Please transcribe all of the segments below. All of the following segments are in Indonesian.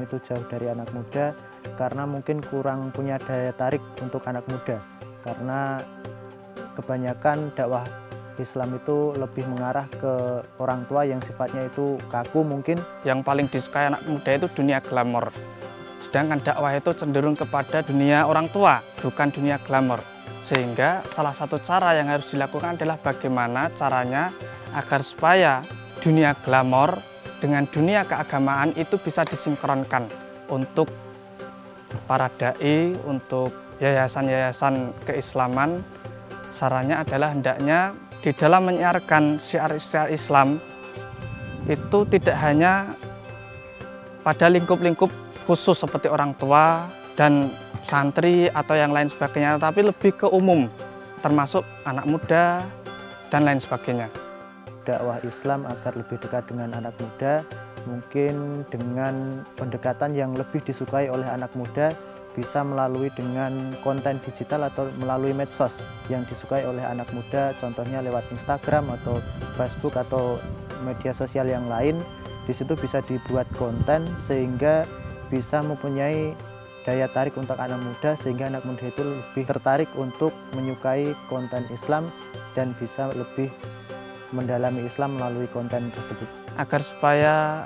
itu jauh dari anak muda karena mungkin kurang punya daya tarik untuk anak muda, karena kebanyakan dakwah Islam itu lebih mengarah ke orang tua yang sifatnya itu kaku mungkin. Yang paling disukai anak muda itu dunia glamor, sedangkan dakwah itu cenderung kepada dunia orang tua, bukan dunia glamor. Sehingga salah satu cara yang harus dilakukan adalah bagaimana caranya agar supaya dunia glamor dengan dunia keagamaan itu bisa disinkronkan untuk para dai, untuk yayasan-yayasan keislaman. Sarannya adalah hendaknya di dalam menyiarkan syiar-syiar Islam itu tidak hanya pada lingkup-lingkup khusus seperti orang tua dan santri atau yang lain sebagainya, tapi lebih ke umum, termasuk anak muda dan lain sebagainya. Dakwah Islam agar lebih dekat dengan anak muda, mungkin dengan pendekatan yang lebih disukai oleh anak muda bisa melalui dengan konten digital atau melalui medsos yang disukai oleh anak muda, contohnya lewat Instagram atau Facebook atau media sosial yang lain. Di situ bisa dibuat konten sehingga bisa mempunyai daya tarik untuk anak muda, sehingga anak muda itu lebih tertarik untuk menyukai konten Islam dan bisa lebih mendalami Islam melalui konten tersebut. Agar supaya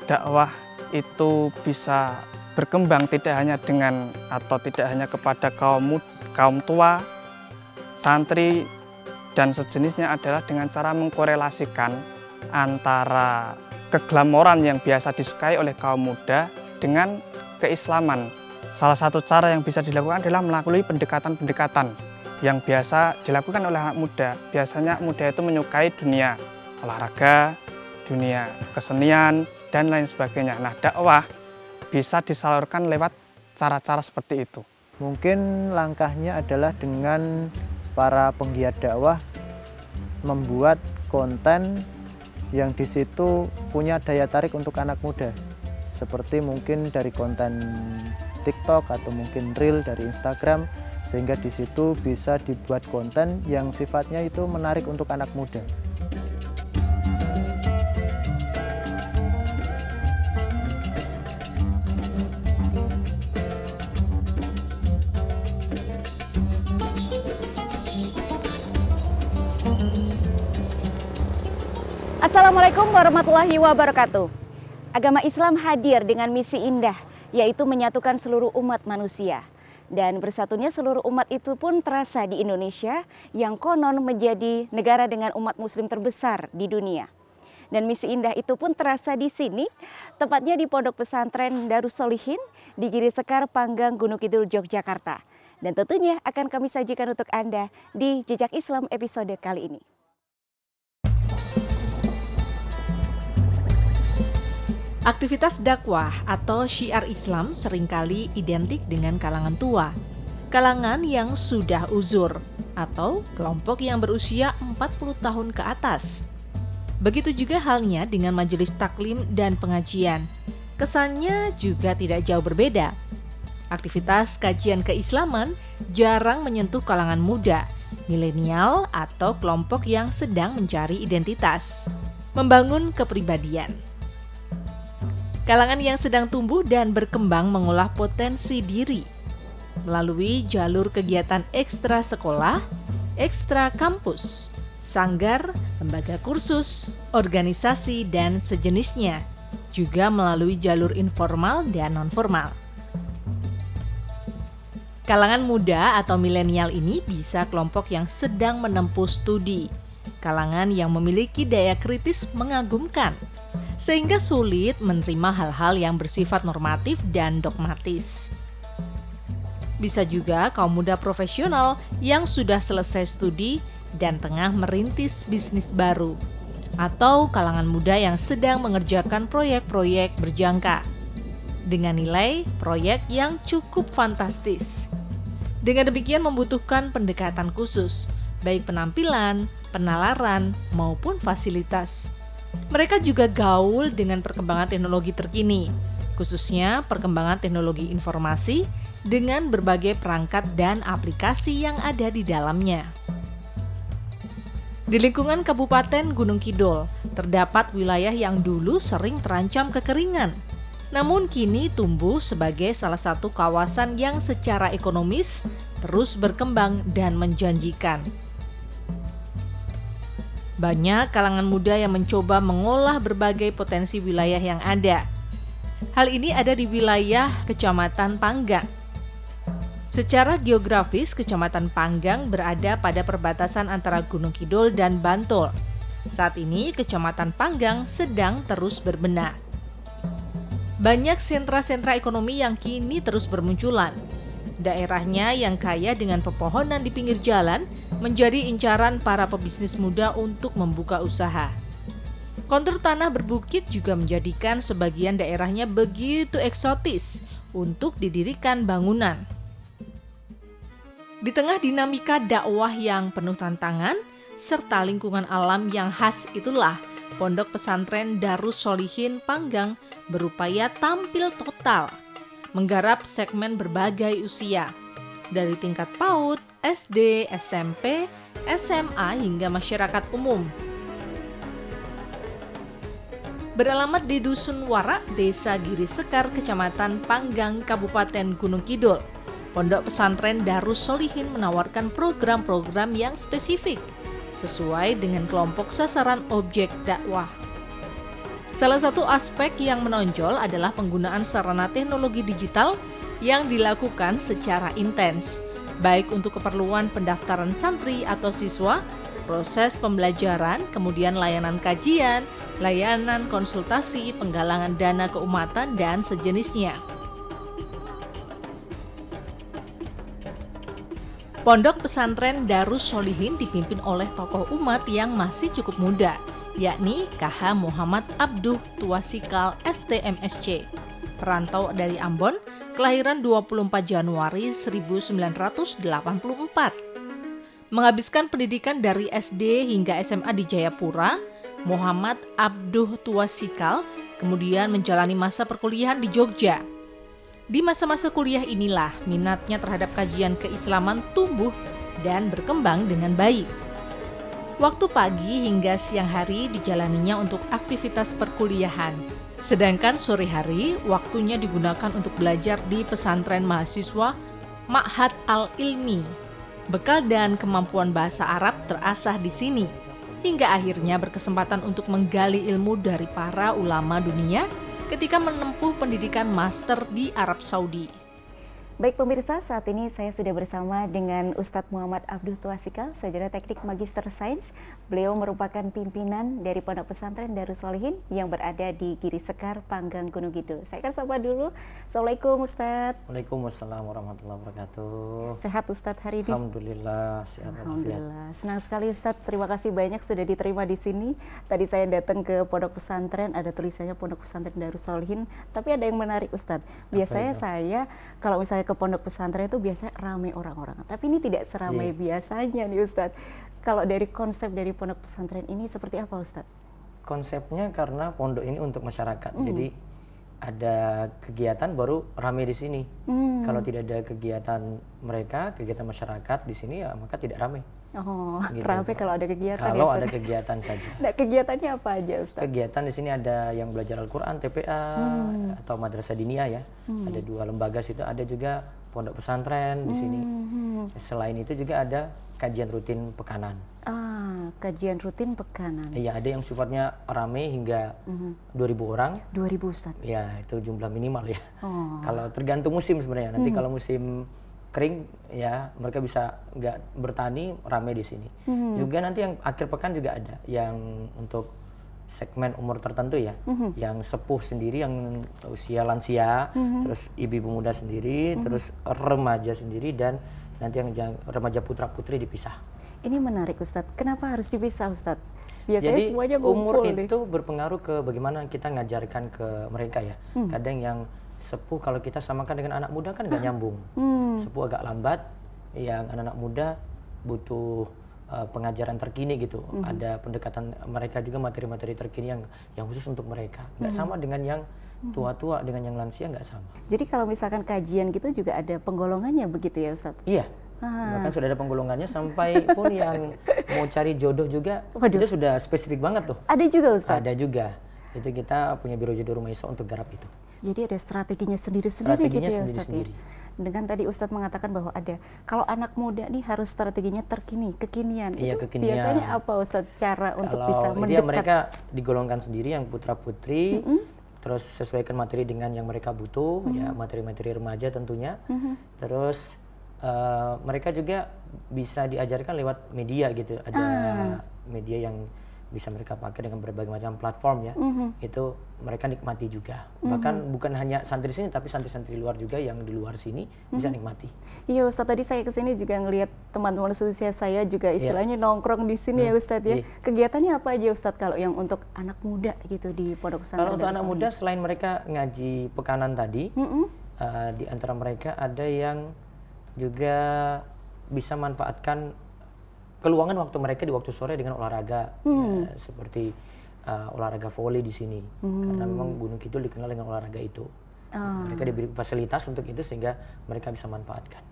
dakwah itu bisa berkembang tidak hanya kepada kaum tua, santri dan sejenisnya, adalah dengan cara mengkorelasikan antara keglamoran yang biasa disukai oleh kaum muda dengan keislaman. Salah satu cara yang bisa dilakukan adalah melalui pendekatan-pendekatan yang biasa dilakukan oleh anak muda. Biasanya anak muda itu menyukai dunia olahraga, dunia kesenian, dan lain sebagainya. Nah, dakwah bisa disalurkan lewat cara-cara seperti itu. Mungkin langkahnya adalah dengan para penggiat dakwah membuat konten yang di situ punya daya tarik untuk anak muda. Seperti mungkin dari konten TikTok atau mungkin Reel dari Instagram, sehingga di situ bisa dibuat konten yang sifatnya itu menarik untuk anak muda. Assalamualaikum warahmatullahi wabarakatuh. Agama Islam hadir dengan misi indah, yaitu menyatukan seluruh umat manusia. Dan bersatunya seluruh umat itu pun terasa di Indonesia, yang konon menjadi negara dengan umat muslim terbesar di dunia. Dan misi indah itu pun terasa di sini, tepatnya di Pondok Pesantren Darus Sholihin di Giri Sekar, Panggang, Gunung Kidul, Yogyakarta. Dan tentunya akan kami sajikan untuk Anda di Jejak Islam episode kali ini. Aktivitas dakwah atau syiar Islam seringkali identik dengan kalangan tua, kalangan yang sudah uzur, atau kelompok yang berusia 40 tahun ke atas. Begitu juga halnya dengan majelis taklim dan pengajian. Kesannya juga tidak jauh berbeda. Aktivitas kajian keislaman jarang menyentuh kalangan muda, milenial, atau kelompok yang sedang mencari identitas, membangun kepribadian. Kalangan yang sedang tumbuh dan berkembang mengolah potensi diri melalui jalur kegiatan ekstra sekolah, ekstra kampus, sanggar, lembaga kursus, organisasi, dan sejenisnya, juga melalui jalur informal dan non-formal. Kalangan muda atau milenial ini bisa kelompok yang sedang menempuh studi, kalangan yang memiliki daya kritis mengagumkan, sehingga sulit menerima hal-hal yang bersifat normatif dan dogmatis. Bisa juga kaum muda profesional yang sudah selesai studi dan tengah merintis bisnis baru, atau kalangan muda yang sedang mengerjakan proyek-proyek berjangka dengan nilai proyek yang cukup fantastis. Dengan demikian membutuhkan pendekatan khusus, baik penampilan, penalaran, maupun fasilitas. Mereka juga gaul dengan perkembangan teknologi terkini, khususnya perkembangan teknologi informasi dengan berbagai perangkat dan aplikasi yang ada di dalamnya. Di lingkungan Kabupaten Gunung Kidul, terdapat wilayah yang dulu sering terancam kekeringan. namun kini tumbuh sebagai salah satu kawasan yang secara ekonomis terus berkembang dan menjanjikan. Banyak kalangan muda yang mencoba mengolah berbagai potensi wilayah yang ada. Hal ini ada di wilayah Kecamatan Panggang. Secara geografis, Kecamatan Panggang berada pada perbatasan antara Gunung Kidul dan Bantul. Saat ini, Kecamatan Panggang sedang terus berbenah. Banyak sentra-sentra ekonomi yang kini terus bermunculan. Daerahnya yang kaya dengan pepohonan di pinggir jalan menjadi incaran para pebisnis muda untuk membuka usaha. Kontur tanah berbukit juga menjadikan sebagian daerahnya begitu eksotis untuk didirikan bangunan. Di tengah dinamika dakwah yang penuh tantangan serta lingkungan alam yang khas itulah Pondok Pesantren Darus Sholihin Panggang berupaya tampil total, menggarap segmen berbagai usia, dari tingkat PAUD, SD, SMP, SMA hingga masyarakat umum. Beralamat di Dusun Warak, Desa Giri Sekar, Kecamatan Panggang, Kabupaten Gunung Kidul, Pondok Pesantren Darus Sholihin menawarkan program-program yang spesifik sesuai dengan kelompok sasaran objek dakwah. Salah satu aspek yang menonjol adalah penggunaan sarana teknologi digital yang dilakukan secara intens, baik untuk keperluan pendaftaran santri atau siswa, proses pembelajaran, kemudian layanan kajian, layanan konsultasi, penggalangan dana keumatan, dan sejenisnya. Pondok Pesantren Darus Sholihin dipimpin oleh tokoh umat yang masih cukup muda, yakni KH Muhammad Abduh Tuasikal STMSC, perantau dari Ambon, kelahiran 24 Januari 1984. Menghabiskan pendidikan dari SD hingga SMA di Jayapura, Muhammad Abduh Tuasikal kemudian menjalani masa perkuliahan di Jogja. Di masa-masa kuliah inilah minatnya terhadap kajian keislaman tumbuh dan berkembang dengan baik. Waktu pagi hingga siang hari dijalaninya untuk aktivitas perkuliahan. Sedangkan sore hari waktunya digunakan untuk belajar di pesantren mahasiswa Ma'had Al-Ilmi. Bekal dan kemampuan bahasa Arab terasah di sini, hingga akhirnya berkesempatan untuk menggali ilmu dari para ulama dunia ketika menempuh pendidikan master di Arab Saudi. Baik pemirsa, saat ini saya sudah bersama dengan Ustadz Muhammad Abduh Tuasikal, sarjana teknik Magister Sains. Beliau merupakan pimpinan dari Pondok Pesantren Darus Sholihin yang berada di Giri Sekar, Panggang, Gunung Kidul. Saya akan sapa dulu. Assalamualaikum Ustadz. Waalaikumsalam warahmatullahi wabarakatuh. Sehat Ustadz hari ini? Alhamdulillah, sehat. Alhamdulillah. Senang sekali Ustadz, terima kasih banyak sudah diterima di sini. Tadi saya datang ke Pondok Pesantren, ada tulisannya Pondok Pesantren Darus Sholihin, tapi ada yang menarik Ustadz. Biasanya saya kalau misalnya ke pondok pesantren itu biasanya ramai orang-orang, tapi ini tidak seramai biasanya nih Ustadz. Kalau dari konsep dari pondok pesantren ini seperti apa Ustadz? Konsepnya karena pondok ini untuk masyarakat, jadi ada kegiatan baru ramai di sini. Kalau tidak ada kegiatan mereka, kegiatan masyarakat di sini ya maka tidak ramai. Oh, gitu. Ramai kalau ada kegiatan. Kalau ya, ada kegiatan saja. Nah, kegiatannya apa aja Ustadz? Kegiatan di sini ada yang belajar Al-Quran, TPA, atau Madrasah Diniyah ya. Ada 2 lembaga situ, ada juga pondok pesantren di sini. Selain itu juga ada kajian rutin pekanan. Kajian rutin pekanan. Iya, ada yang sifatnya ramai hingga 2.000 orang. 2.000 Ustadz? Ya, itu jumlah minimal ya. Oh. Kalau tergantung musim sebenarnya. Nanti kalau musim kering ya mereka bisa nggak bertani, ramai di sini. Juga nanti yang akhir pekan juga ada yang untuk segmen umur tertentu ya, yang sepuh sendiri, yang usia lansia, terus ibu-ibu muda sendiri, terus remaja sendiri, dan nanti yang remaja putra putri dipisah. Ini menarik Ustadz. Kenapa harus dipisah Ustadz? Biasanya Jadi semuanya umur ngumpul itu berpengaruh ke bagaimana kita ngajarkan ke mereka ya. Kadang yang sepuh kalau kita samakan dengan anak muda kan nggak nyambung. Sepuh agak lambat, yang anak-anak muda butuh pengajaran terkini gitu. Ada pendekatan mereka juga, materi-materi terkini yang khusus untuk mereka. Nggak sama dengan yang tua-tua, dengan yang lansia nggak sama. Jadi kalau misalkan kajian gitu juga ada penggolongannya begitu ya Ustadz? Iya. Bahkan sudah ada penggolongannya, sampai pun yang mau cari jodoh juga itu sudah spesifik banget tuh. Ada juga Ustadz? Ada juga. Itu kita punya Biro Jodoh Rumah Iso untuk garap itu. Jadi ada strateginya sendiri-sendiri gitu ya Ustadz sendiri-sendiri. ya. Dengan tadi Ustadz mengatakan bahwa kalau anak muda nih harus strateginya kekinian. Iya, Itu kekinian. biasanya apa Ustadz cara untuk Kalau bisa dia mendekat? mereka digolongkan sendiri yang putra-putri, terus sesuaikan materi dengan yang mereka butuh, ya materi-materi remaja tentunya. Terus mereka juga bisa diajarkan lewat media gitu. Ada media yang bisa mereka pakai dengan berbagai macam platform ya. Itu mereka nikmati juga. Bahkan bukan hanya santri sini tapi santri-santri luar juga yang di luar sini bisa nikmati. Iya Ustadz, tadi saya kesini juga ngelihat teman-teman seusia saya juga istilahnya nongkrong di sini ya Ustadz ya. Kegiatannya apa aja Ustadz kalau yang untuk anak muda gitu di Pondok Pesantren? Kalau untuk Darus anak Solihin? muda selain mereka ngaji pekanan tadi, di antara mereka ada yang juga bisa manfaatkan keluangan waktu mereka di waktu sore dengan olahraga, ya, seperti olahraga voli di sini, karena memang Gunung Kidul dikenal dengan olahraga itu. Mereka diberi fasilitas untuk itu sehingga mereka bisa manfaatkan.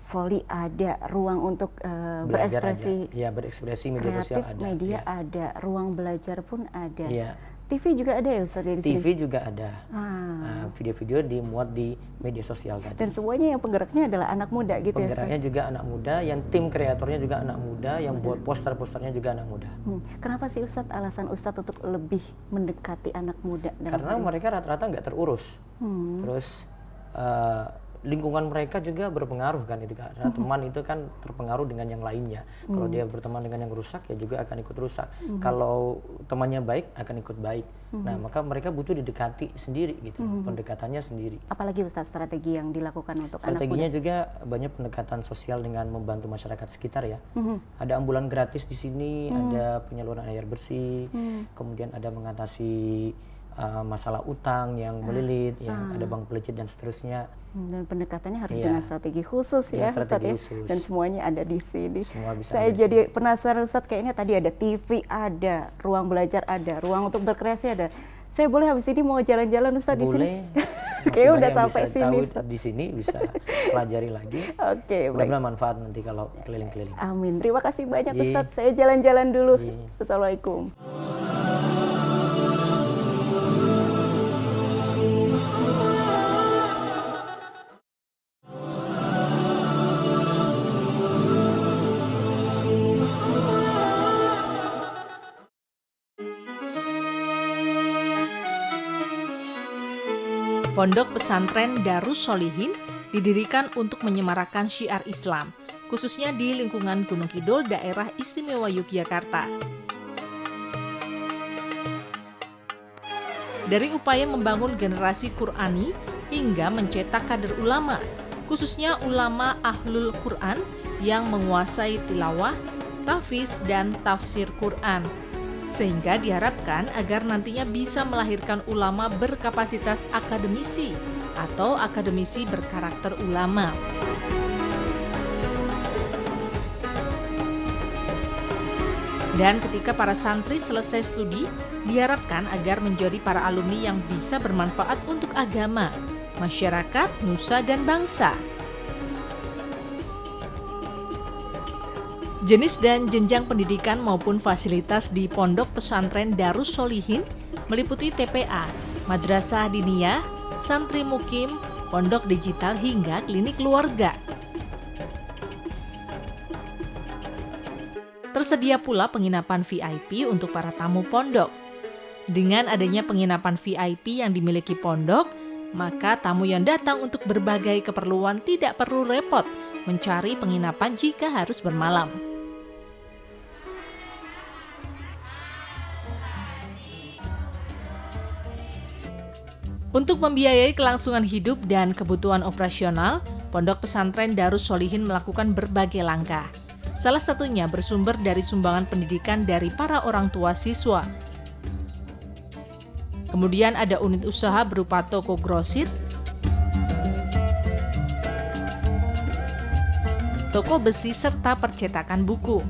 Voli ada, ruang untuk Belajar berekspresi aja. Ya, berekspresi media sosial kreatif, ada. media ya. ada, ruang belajar pun ada. Iya. TV juga ada ya Ustadz ya di sini? TV juga ada. Video-video dimuat di media sosial tadi. Dan semuanya yang penggeraknya adalah anak muda gitu ya Ustadz? Penggeraknya juga anak muda, yang tim kreatornya juga anak muda, yang buat poster-posternya juga anak muda. Kenapa sih Ustadz alasan Ustadz untuk lebih mendekati anak muda? Karena mereka rata-rata nggak terurus. Terus lingkungan mereka juga berpengaruh kan itu, karena teman itu kan terpengaruh dengan yang lainnya. Kalau dia berteman dengan yang rusak ya juga akan ikut rusak. Kalau temannya baik akan ikut baik. Nah, maka mereka butuh didekati sendiri gitu, pendekatannya sendiri. Apalagi Ustadz strategi yang dilakukan untuk anak muda? Strateginya juga banyak pendekatan sosial dengan membantu masyarakat sekitar ya. Ada ambulan gratis di sini, ada penyaluran air bersih, kemudian ada mengatasi masalah utang yang melilit, yang ada bank pelicin dan seterusnya. Dan pendekatannya harus dengan strategi khusus ya Ustadz ya. Dan semuanya ada di sini. Semua bisa Saya ada di jadi penasaran Ustadz, kayaknya tadi ada TV ada, ruang belajar ada, ruang untuk berkreasi ada. Saya boleh habis ini mau jalan-jalan Ustadz di sini? Boleh. Kayaknya udah sampai sini. Di sini bisa pelajari lagi. Oke, baik. Mudah-mudahan manfaat nanti kalau keliling-keliling. Amin. Terima kasih banyak Ji. Ustadz. Saya jalan-jalan dulu. Ji. Assalamualaikum. Pondok Pesantren Darus Solihin didirikan untuk menyemarakan syiar Islam, khususnya di lingkungan Gunung Kidul, Daerah Istimewa Yogyakarta. Dari upaya membangun generasi Qur'ani hingga mencetak kader ulama, khususnya ulama Ahlul Quran yang menguasai tilawah, tahfiz, dan tafsir Quran. Sehingga diharapkan agar nantinya bisa melahirkan ulama berkapasitas akademisi atau akademisi berkarakter ulama. Dan ketika para santri selesai studi, diharapkan agar menjadi para alumni yang bisa bermanfaat untuk agama, masyarakat, nusa, dan bangsa. Jenis dan jenjang pendidikan maupun fasilitas di Pondok Pesantren Darus Solihin meliputi TPA, Madrasah Diniyah, Santri Mukim, Pondok Digital hingga klinik keluarga. Tersedia pula penginapan VIP untuk para tamu pondok. Dengan adanya penginapan VIP yang dimiliki pondok, maka tamu yang datang untuk berbagai keperluan tidak perlu repot mencari penginapan jika harus bermalam. Untuk membiayai kelangsungan hidup dan kebutuhan operasional, Pondok Pesantren Darus Solihin melakukan berbagai langkah. Salah satunya bersumber dari sumbangan pendidikan dari para orang tua siswa. Kemudian ada unit usaha berupa toko grosir, toko besi, serta percetakan buku.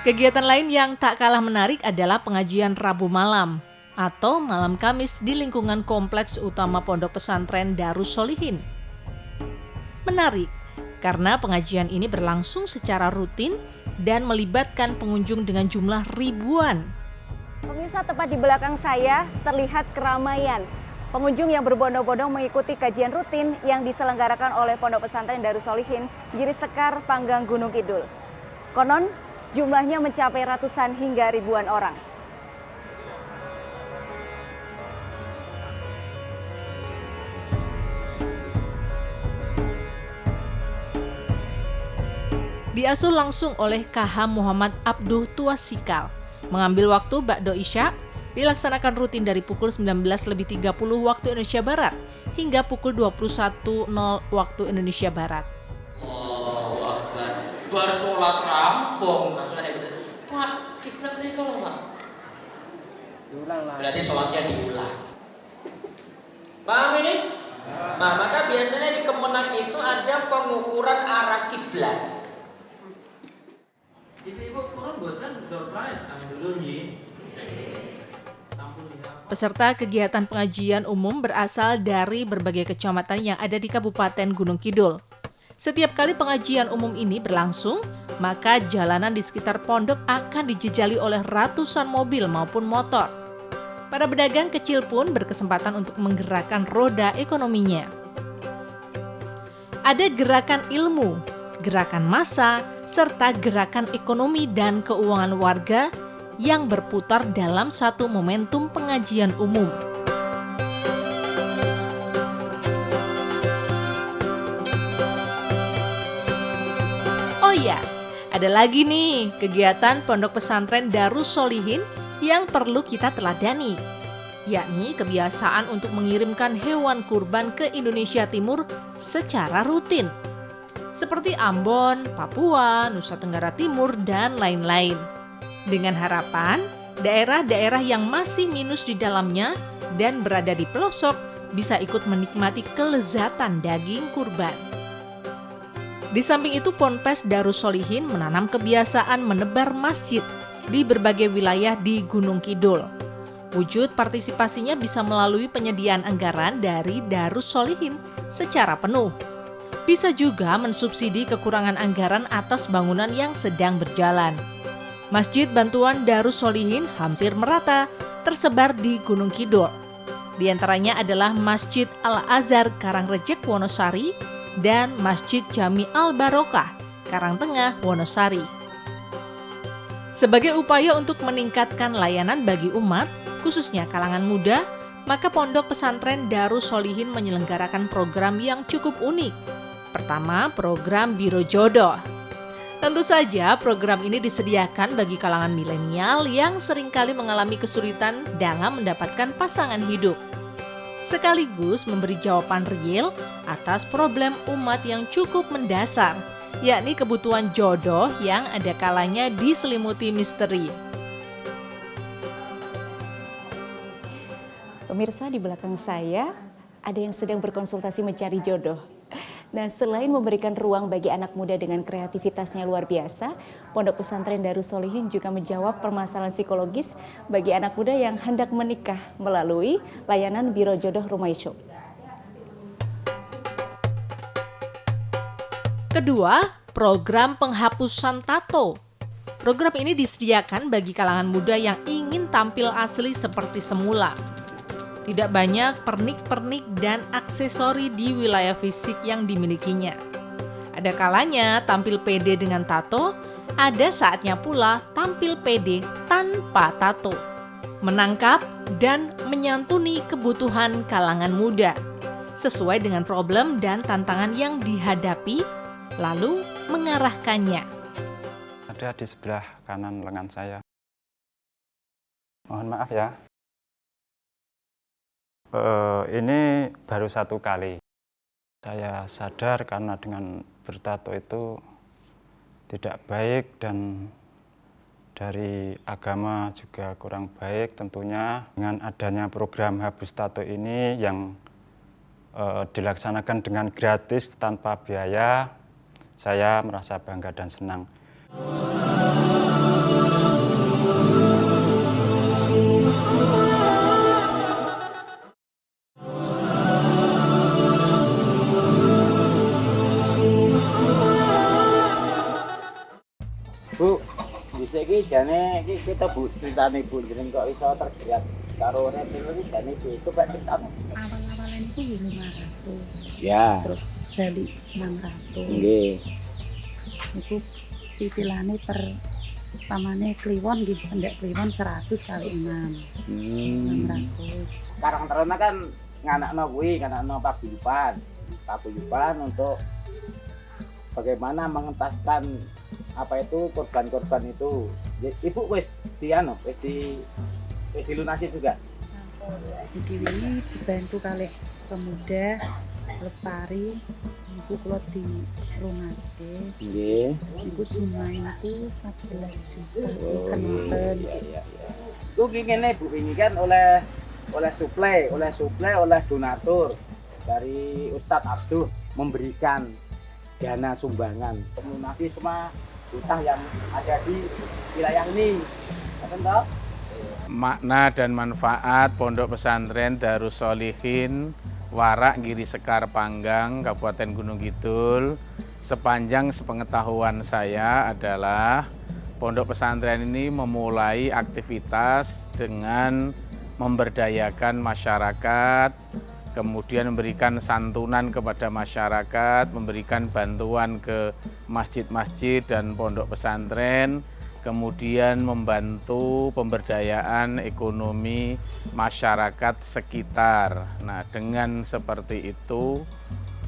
Kegiatan lain yang tak kalah menarik adalah pengajian Rabu malam atau malam Kamis di lingkungan kompleks utama Pondok Pesantren Darus Sholihin. Menarik karena pengajian ini berlangsung secara rutin dan melibatkan pengunjung dengan jumlah ribuan. Pemirsa, tepat di belakang saya terlihat keramaian pengunjung yang berbondong-bondong mengikuti kajian rutin yang diselenggarakan oleh Pondok Pesantren Darus Sholihin Giri Sekar, Panggang, Gunung Kidul. Konon jumlahnya mencapai ratusan hingga ribuan orang. Diasuh langsung oleh KH Muhammad Abduh Tuasikal. Mengambil waktu ba'da Isya, dilaksanakan rutin dari pukul 19.30 waktu Indonesia Barat hingga pukul 21.00 waktu Indonesia Barat. Allahu Akbar. Bar sholat rampung. Maksudnya Pak, kiblat tadi kalau Pak? Diulang lah. Berarti sholatnya diulang. Paham ini? Nah, maka biasanya di Kemenak itu ada pengukuran arah kiblat. Ibu-ibu kurang buatan door prize kami dulu nih. Peserta kegiatan pengajian umum berasal dari berbagai kecamatan yang ada di Kabupaten Gunung Kidul. Setiap kali pengajian umum ini berlangsung, maka jalanan di sekitar pondok akan dijejali oleh ratusan mobil maupun motor. Para pedagang kecil pun berkesempatan untuk menggerakkan roda ekonominya. Ada gerakan ilmu, gerakan massa, serta gerakan ekonomi dan keuangan warga yang berputar dalam satu momentum pengajian umum. Oh ya, ada lagi nih kegiatan Pondok Pesantren Darus Sholihin yang perlu kita teladani, yakni kebiasaan untuk mengirimkan hewan kurban ke Indonesia Timur secara rutin, seperti Ambon, Papua, Nusa Tenggara Timur, dan lain-lain. Dengan harapan, daerah-daerah yang masih minus di dalamnya dan berada di pelosok bisa ikut menikmati kelezatan daging kurban. Di samping itu, Ponpes Darus Sholihin menanam kebiasaan menebar masjid di berbagai wilayah di Gunung Kidul. Wujud partisipasinya bisa melalui penyediaan anggaran dari Darus Sholihin secara penuh. Bisa juga mensubsidi kekurangan anggaran atas bangunan yang sedang berjalan. Masjid bantuan Darus Sholihin hampir merata tersebar di Gunung Kidul. Di antaranya adalah Masjid Al-Azhar Karangrejek Wonosari dan Masjid Jami Al-Barokah Karangtengah Wonosari. Sebagai upaya untuk meningkatkan layanan bagi umat, khususnya kalangan muda, maka Pondok Pesantren Darus Sholihin menyelenggarakan program yang cukup unik. Pertama, program Biro Jodoh. Tentu saja program ini disediakan bagi kalangan milenial yang seringkali mengalami kesulitan dalam mendapatkan pasangan hidup. Sekaligus memberi jawaban real atas problem umat yang cukup mendasar, yakni kebutuhan jodoh yang ada kalanya diselimuti misteri. Pemirsa, di belakang saya ada yang sedang berkonsultasi mencari jodoh. Nah, selain memberikan ruang bagi anak muda dengan kreativitasnya luar biasa, Pondok Pesantren Darus Sholihin juga menjawab permasalahan psikologis bagi anak muda yang hendak menikah melalui layanan Biro Jodoh Rumaisyo. Kedua, program penghapusan tato. Program ini disediakan bagi kalangan muda yang ingin tampil asli seperti semula. Tidak banyak pernik-pernik dan aksesori di wilayah fisik yang dimilikinya. Ada kalanya tampil pede dengan tato, ada saatnya pula tampil pede tanpa tato. Menangkap dan menyantuni kebutuhan kalangan muda, sesuai dengan problem dan tantangan yang dihadapi, lalu mengarahkannya. Ada di sebelah kanan lengan saya. Mohon maaf ya. Ini baru satu kali. Saya sadar karena dengan bertato itu tidak baik dan dari agama juga kurang baik tentunya. Dengan adanya program Hapus Tato ini yang dilaksanakan dengan gratis tanpa biaya, saya merasa bangga dan senang. iki jane iki kita Bu ceritane Bu jeneng kok iso terjerat karo reptil iki jane itu Pak ceritamu. Awal-awalan itu ya 500. Ya. Terus balik 600. Nggih. Iku titilane per pamane kliwon nggih, pendek kliwon 100 kali 6. 600. Karang Taruna kan nganakno kuwi, nganakno paguyuban untuk bagaimana mengentaskan apa itu korban-korban itu. Ibu wis dilunasi juga. Iki wingi dibantu kalih pemuda lestari iku kula dilunaske. Nggih. Iku jumlahe niku 14 juta kenoten. Iku ngene Bu, ini kan oleh suplai, oleh donatur dari Ustadz Abduh memberikan dana sumbangan melunasi semua hutang yang ada di wilayah ini. Betul? Makna dan manfaat Pondok Pesantren Darus Sholihin Warak Giri Sekar Panggang, Kabupaten Gunung Kidul, sepanjang sepengetahuan saya adalah Pondok Pesantren ini memulai aktivitas dengan memberdayakan masyarakat, kemudian memberikan santunan kepada masyarakat, memberikan bantuan ke masjid-masjid dan pondok pesantren, kemudian membantu pemberdayaan ekonomi masyarakat sekitar. Nah, dengan seperti itu,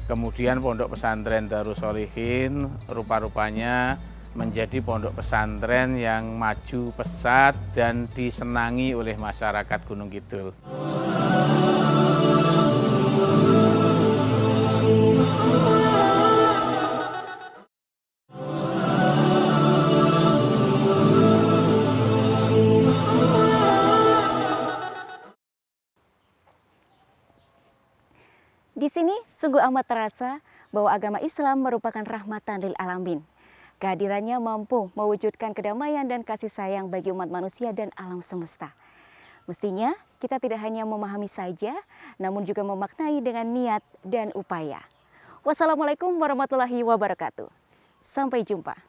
kemudian Pondok Pesantren Darus Sholihin rupa-rupanya menjadi pondok pesantren yang maju pesat dan disenangi oleh masyarakat Gunung Kidul. Di sini sungguh amat terasa bahwa agama Islam merupakan rahmatan lil alamin. Kehadirannya mampu mewujudkan kedamaian dan kasih sayang bagi umat manusia dan alam semesta. Mestinya kita tidak hanya memahami saja, namun juga memaknai dengan niat dan upaya. Wassalamualaikum warahmatullahi wabarakatuh. Sampai jumpa.